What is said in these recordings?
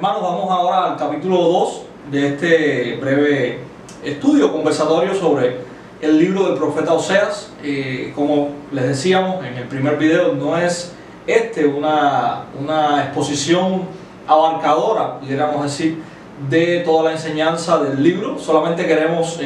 Hermanos, vamos ahora al capítulo 2 de este breve estudio conversatorio sobre el libro del profeta Oseas. Como les decíamos en el primer video, no es una exposición abarcadora, pudiéramos decir, de toda la enseñanza del libro. Solamente queremos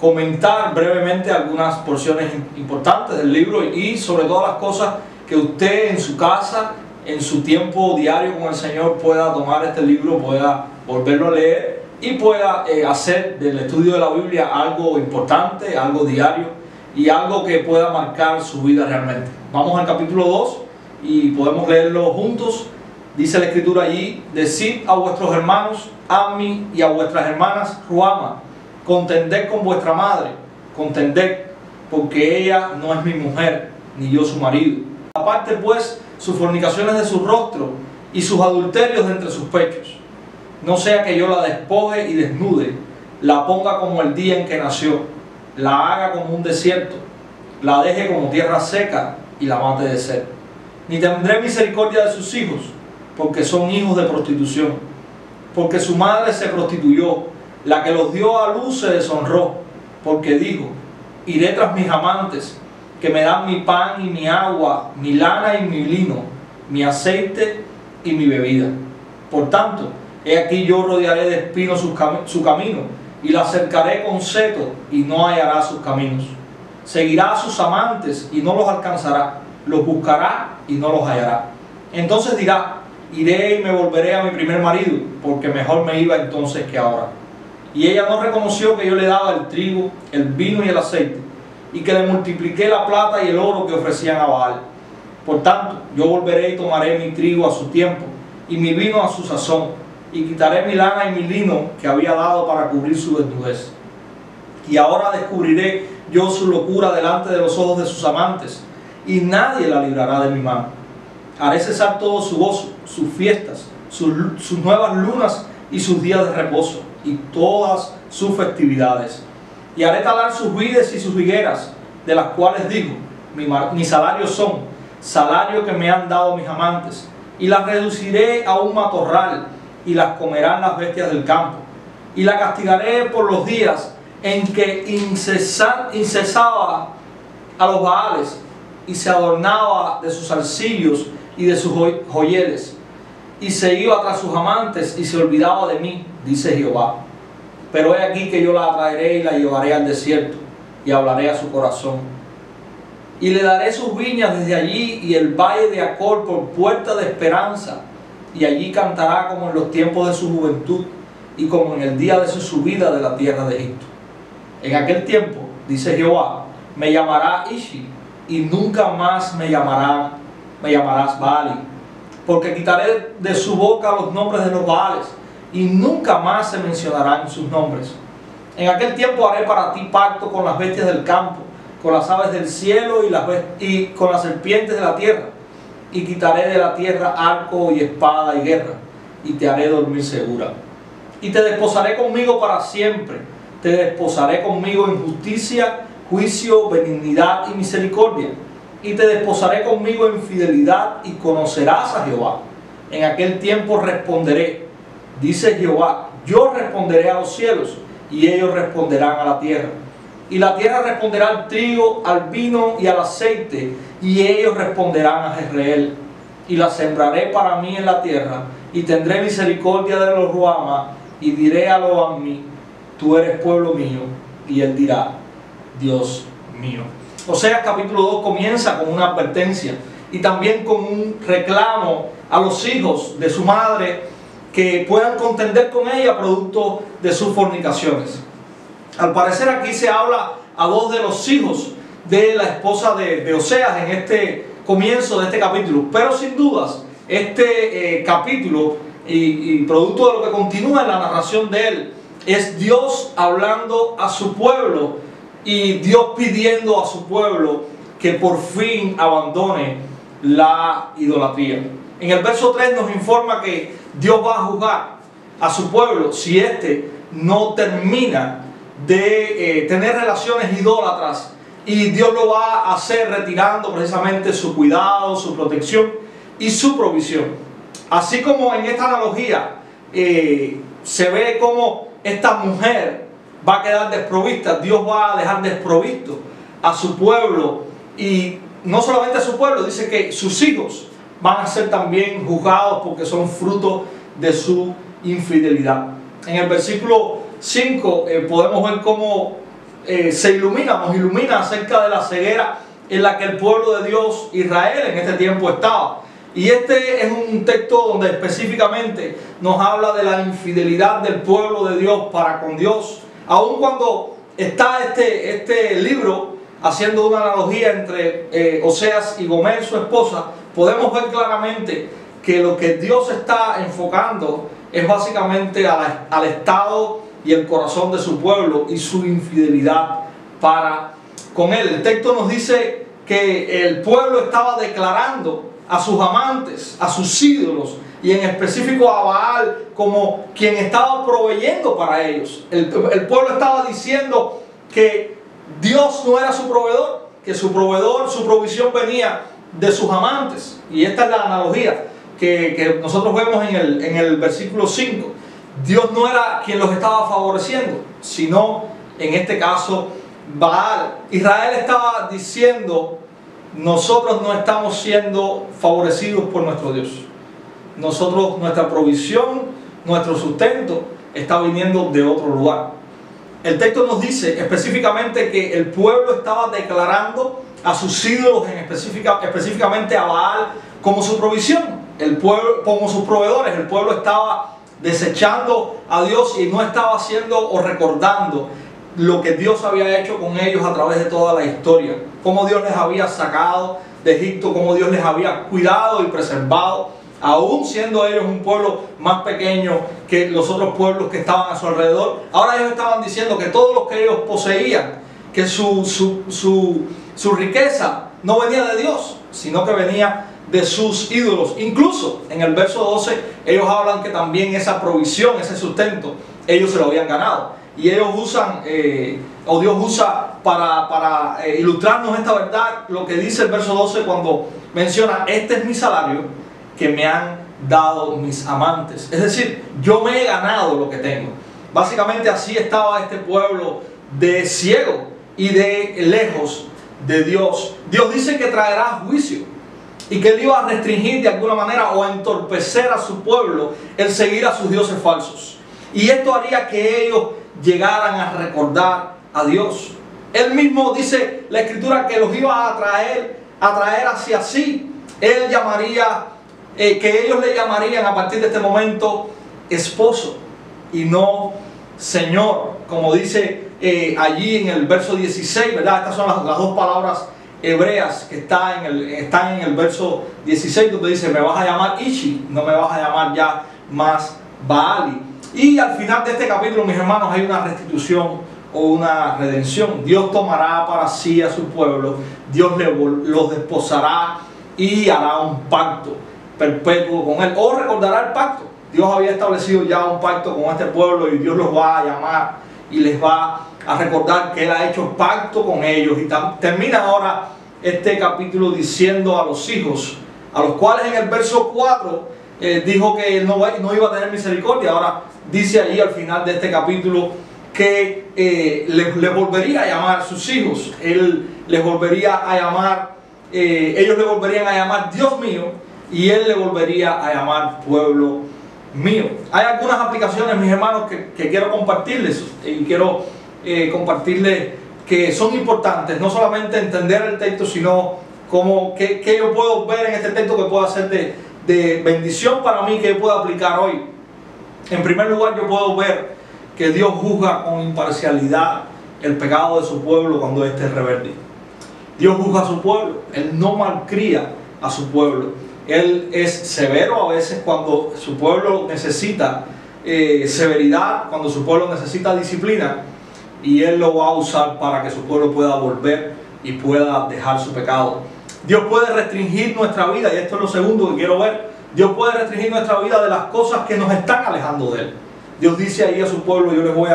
comentar brevemente algunas porciones importantes del libro y sobre todas las cosas que usted en su casa, en su tiempo diario con el Señor, pueda tomar este libro, pueda volverlo a leer y pueda hacer del estudio de la Biblia algo importante, algo diario y algo que pueda marcar su vida realmente. Vamos al capítulo 2 y podemos leerlo juntos. Dice la Escritura allí: decid a vuestros hermanos Ammi y a vuestras hermanas Ruama, contended con vuestra madre, contended, porque ella no es mi mujer, ni yo su marido. Aparte pues sus fornicaciones de su rostro y sus adulterios de entre sus pechos, no sea que yo la despoje y desnude, la ponga como el día en que nació, la haga como un desierto, la deje como tierra seca y la mate de sed. Ni tendré misericordia de sus hijos, porque son hijos de prostitución, porque su madre se prostituyó, la que los dio a luz se deshonró, porque dijo: iré tras mis amantes, que me dan mi pan y mi agua, mi lana y mi lino, mi aceite y mi bebida. Por tanto, he aquí yo rodearé de espinos su camino, y la cercaré con seto, y no hallará sus caminos. Seguirá a sus amantes, y no los alcanzará, los buscará, y no los hallará. Entonces dirá: iré y me volveré a mi primer marido, porque mejor me iba entonces que ahora. Y ella no reconoció que yo le daba el trigo, el vino y el aceite, y que le multipliqué la plata y el oro que ofrecían a Baal. Por tanto, yo volveré y tomaré mi trigo a su tiempo, y mi vino a su sazón, y quitaré mi lana y mi lino que había dado para cubrir su desnudez. Y ahora descubriré yo su locura delante de los ojos de sus amantes, y nadie la librará de mi mano. Haré cesar todo su gozo, sus fiestas, sus nuevas lunas y sus días de reposo, y todas sus festividades. Y haré talar sus vides y sus higueras, de las cuales digo: mi salario son salario que me han dado mis amantes, y las reduciré a un matorral, y las comerán las bestias del campo. Y la castigaré por los días en que incesaba a los Baales, y se adornaba de sus zarcillos y de sus joyeles, y se iba tras sus amantes, y se olvidaba de mí, dice Jehová. Pero he aquí que yo la atraeré y la llevaré al desierto, y hablaré a su corazón. Y le daré sus viñas desde allí, y el valle de Acor por puerta de esperanza, y allí cantará como en los tiempos de su juventud, y como en el día de su subida de la tierra de Egipto. En aquel tiempo, dice Jehová, me llamará Ishi, y nunca más me llamarás Baali, porque quitaré de su boca los nombres de los Baales, y nunca más se mencionarán sus nombres. En aquel tiempo haré para ti pacto con las bestias del campo, con las aves del cielo y con las serpientes de la tierra, y quitaré de la tierra arco y espada y guerra, y te haré dormir segura. Y te desposaré conmigo para siempre, te desposaré conmigo en justicia, juicio, benignidad y misericordia, y te desposaré conmigo en fidelidad, y conocerás a Jehová. En aquel tiempo responderé, dice Jehová, yo responderé a los cielos, y ellos responderán a la tierra. Y la tierra responderá al trigo, al vino y al aceite, y ellos responderán a Jezreel. Y la sembraré para mí en la tierra, y tendré misericordia de los Ruama, y diré a los Ammi, tú eres pueblo mío, y él dirá, Dios mío. Oseas capítulo 2 comienza con una advertencia, y también con un reclamo a los hijos de su madre, que puedan contender con ella producto de sus fornicaciones. Al parecer aquí se habla a dos de los hijos de la esposa de Oseas en este comienzo de este capítulo, pero sin dudas este capítulo y producto de lo que continúa en la narración de él es Dios hablando a su pueblo y Dios pidiendo a su pueblo que por fin abandone la idolatría. En el verso 3 nos informa que Dios va a juzgar a su pueblo si éste no termina de tener relaciones idólatras, y Dios lo va a hacer retirando precisamente su cuidado, su protección y su provisión. Así como en esta analogía se ve como esta mujer va a quedar desprovista. Dios va a dejar desprovisto a su pueblo, y no solamente a su pueblo, dice que sus hijos van a ser también juzgados porque son fruto de su infidelidad. En el versículo 5 podemos ver cómo nos ilumina acerca de la ceguera en la que el pueblo de Dios, Israel, en este tiempo estaba. Y este es un texto donde específicamente nos habla de la infidelidad del pueblo de Dios para con Dios. Aun cuando está este libro haciendo una analogía entre Oseas y Gomer, su esposa, podemos ver claramente que lo que Dios está enfocando es básicamente al estado y el corazón de su pueblo y su infidelidad para con él. El texto nos dice que el pueblo estaba declarando a sus amantes, a sus ídolos, y en específico a Baal como quien estaba proveyendo para ellos. El pueblo estaba diciendo que Dios no era su proveedor, que su proveedor, su provisión venía de sus amantes. Y esta es la analogía que nosotros vemos en el versículo 5. Dios no era quien los estaba favoreciendo, sino en este caso Baal. Israel estaba diciendo: nosotros no estamos siendo favorecidos por nuestro Dios. Nuestra provisión, nuestro sustento está viniendo de otro lugar. El texto nos dice específicamente que el pueblo estaba declarando a sus ídolos, específicamente a Baal, como su provisión, el pueblo como sus proveedores. El pueblo estaba desechando a Dios y no estaba haciendo o recordando lo que Dios había hecho con ellos a través de toda la historia, cómo Dios les había sacado de Egipto, cómo Dios les había cuidado y preservado, aún siendo ellos un pueblo más pequeño que los otros pueblos que estaban a su alrededor. Ahora ellos estaban diciendo que todo lo que ellos poseían, que su riqueza no venía de Dios, sino que venía de sus ídolos. Incluso en el verso 12 ellos hablan que también esa provisión, ese sustento, ellos se lo habían ganado. Y ellos usan, o Dios usa para ilustrarnos esta verdad, lo que dice el verso 12 cuando menciona: este es mi salario que me han dado mis amantes. Es decir, yo me he ganado lo que tengo. Básicamente así estaba este pueblo de ciego y de lejos de Dios. Dios dice que traerá juicio y que Él iba a restringir de alguna manera o a entorpecer a su pueblo el seguir a sus dioses falsos. Y esto haría que ellos llegaran a recordar a Dios. Él mismo dice la Escritura que los iba a atraer hacia sí. Él llamaría, que ellos le llamarían a partir de este momento esposo y no Señor, como dice allí en el verso 16, ¿verdad? Estas son las dos palabras hebreas que están en el verso 16, donde dice: me vas a llamar Ishi, no me vas a llamar ya más Baali. Y al final de este capítulo, mis hermanos, hay una restitución o una redención. Dios tomará para sí a su pueblo, Dios los desposará y hará un pacto perpetuo con él, o recordará el pacto. Dios había establecido ya un pacto con este pueblo y Dios los va a llamar y les va a recordar que Él ha hecho pacto con ellos. Y termina ahora este capítulo diciendo a los hijos, a los cuales en el verso 4 dijo que Él no iba a tener misericordia. Ahora dice allí al final de este capítulo que les volvería a llamar sus hijos. Él les volvería a llamar, ellos le volverían a llamar Dios mío, y Él le volvería a llamar pueblo mío. Hay algunas aplicaciones, mis hermanos, que quiero compartirles, y quiero compartirles que son importantes. No solamente entender el texto, sino como que yo puedo ver en este texto que pueda ser de bendición para mí, que yo pueda aplicar hoy. En primer lugar, yo puedo ver que Dios juzga con imparcialidad el pecado de su pueblo cuando éste es rebelde. Dios juzga a su pueblo. Él no malcría a su pueblo. Él es severo a veces cuando su pueblo necesita severidad, cuando su pueblo necesita disciplina, y Él lo va a usar para que su pueblo pueda volver y pueda dejar su pecado. Dios puede restringir nuestra vida, y esto es lo segundo que quiero ver. Dios puede restringir nuestra vida de las cosas que nos están alejando de Él. Dios dice ahí a su pueblo: yo les voy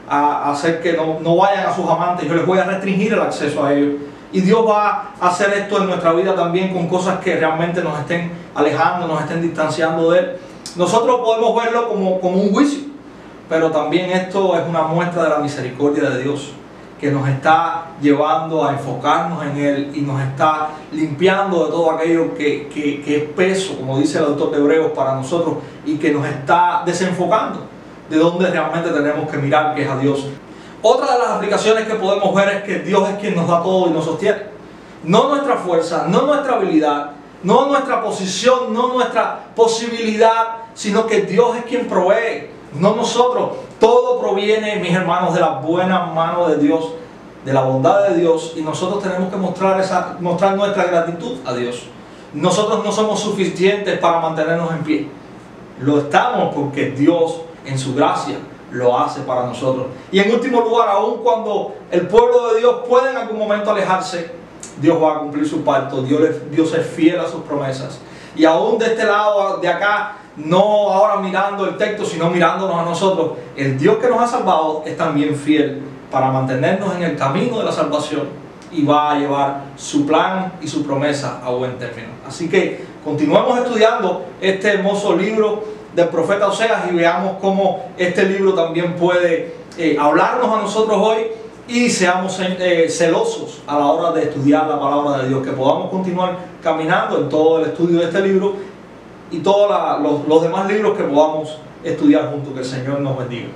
a hacer que no vayan a sus amantes, yo les voy a restringir el acceso a ellos. Y Dios va a hacer esto en nuestra vida también con cosas que realmente nos estén alejando, nos estén distanciando de Él. nosotros podemos verlo como un juicio, pero también esto es una muestra de la misericordia de Dios, que nos está llevando a enfocarnos en Él y nos está limpiando de todo aquello que es peso, como dice el autor de Hebreos, para nosotros, y que nos está desenfocando de donde realmente tenemos que mirar, que es a Dios. Otra de las aplicaciones que podemos ver es que Dios es quien nos da todo y nos sostiene. No nuestra fuerza, no nuestra habilidad, no nuestra posición, no nuestra posibilidad, sino que Dios es quien provee, no nosotros. Todo proviene, mis hermanos, de la buena mano de Dios, de la bondad de Dios, y nosotros tenemos que mostrar nuestra gratitud a Dios. Nosotros no somos suficientes para mantenernos en pie. Lo estamos porque Dios, en su gracia, lo hace para nosotros. Y en último lugar, aun cuando el pueblo de Dios puede en algún momento alejarse, Dios va a cumplir su pacto. Dios es fiel a sus promesas. Y aún de este lado, de acá, no ahora mirando el texto, sino mirándonos a nosotros, el Dios que nos ha salvado es también fiel para mantenernos en el camino de la salvación y va a llevar su plan y su promesa a buen término. Así que continuemos estudiando este hermoso libro del profeta Oseas y veamos cómo este libro también puede hablarnos a nosotros hoy, y seamos celosos a la hora de estudiar la palabra de Dios, que podamos continuar caminando en todo el estudio de este libro y todos los demás libros que podamos estudiar juntos. Que el Señor nos bendiga.